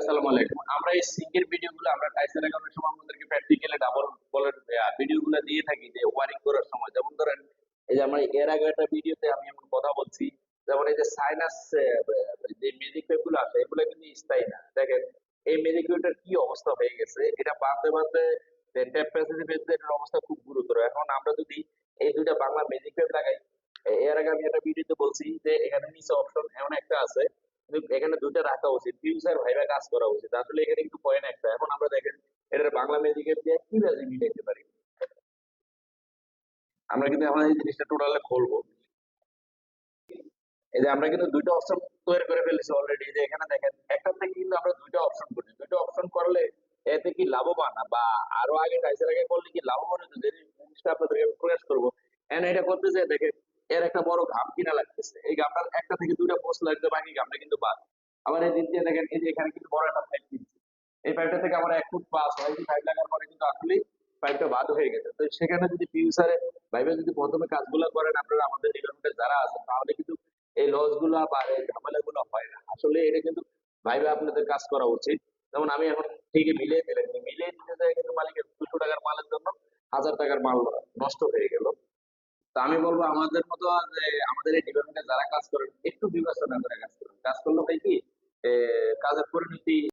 আসসালামু আলাইকুম। আমরা এই সিঙ্কের ভিডিওগুলো আমরা টাইসের লাগানোর সময় আমাদেরকে প্র্যাকটিক্যালি ডাবল বলের ভিডিওগুলো দিয়ে থাকি যে ওয়ারিং করার সময়। যেমন ধরেন এই যে আমরা এর আগে একটা ভিডিওতে আমি এমন কথা বলছি, যেমন এই যে সাইনাস যে ম্যাজিক টেপ গুলো আছে এগুলো কিন্তু স্থায়ী না। দেখেন এই ম্যাজিক টেপটার কি অবস্থা হয়ে গেছে, এটা বাঁধতে বাঁধতে টেপ প্যাসেজে বেঁধে এটার অবস্থা খুব গুরুতর। এখন আমরা যদি এই দুইটা বাংলা ম্যাজিক টেপ লাগাই, এর আগে আমি একটা ভিডিওতে বলছি যে এখানে নিচে অপশন এমন একটা আছে, কিন্তু এখানে দুইটা রাখা উচিত, ফিউচার ভাইবা কাজ করা উচিত। আসলে এখানে কিন্তু পয়েন্ট একটা। এখন আমরা দেখেন এটার বাংলা ম্যাজিকের দিয়ে কি ম্যাজিক মিলাইতে পারি। আমরা কিন্তু এখন এই জিনিসটা টোটালে খুলবো। এই যে আমরা কিন্তু দুইটা অপশন তৈরি করে ফেলেছি অলরেডি। যে এখানে দেখেন একটা থেকে কিন্তু আমরা দুইটা অপশন করি, দুইটা অপশন করলে এতে কি লাভবান বা আরো আগে টাইসের আগে করলে কি লাভবান হতো, যে জিনিসটা আপনাদেরকে প্রকাশ করবো। এন্ড এটা করতে যে দেখেন এর একটা বড় ঘাম কিনা লাগতেছে, এই ঘামটা একটা থেকে দুইটা পোস্ট লাগবে, বাকি ঘামটা কিন্তু বাদ। আবার এই দিক দিয়ে দেখেন এই যে এখানে কিন্তু বড় একটা পাইপ কিনছি, এই পাইপটা থেকে আমরা 1 ফুট পাস হয়, পাইপ লাগার পরে কিন্তু আসলে পাইপটা বাদ হয়ে গেছে। তো সেখানে যদি ফিউচারে ভাইবে যদি প্রথমে কাজগুলো করেন আপনারা, আমাদের ডিপার্টমেন্টে যারা আছেন, তাহলে কিন্তু এই লস গুলা বা এই ঝামেলা গুলো হয় না। আসলে এটা কিন্তু ভাইবে আপনাদের কাজ করা উচিত। যেমন আমি এখন ঠিকই মিলিয়ে দিলেন, মিলিয়ে দিতে যায় কিন্তু মালিকের 200 টাকার মালের জন্য 1000 টাকার মাল নষ্ট হয়ে গেল। তো আমি বলবো আমাদের মতো যে আমাদের এই ডিপার্টমেন্টে যারা কাজ করেন একটু বিবেচনা করে কাজ করুন। কাজ করলে হয় কি কাজের পরিণতি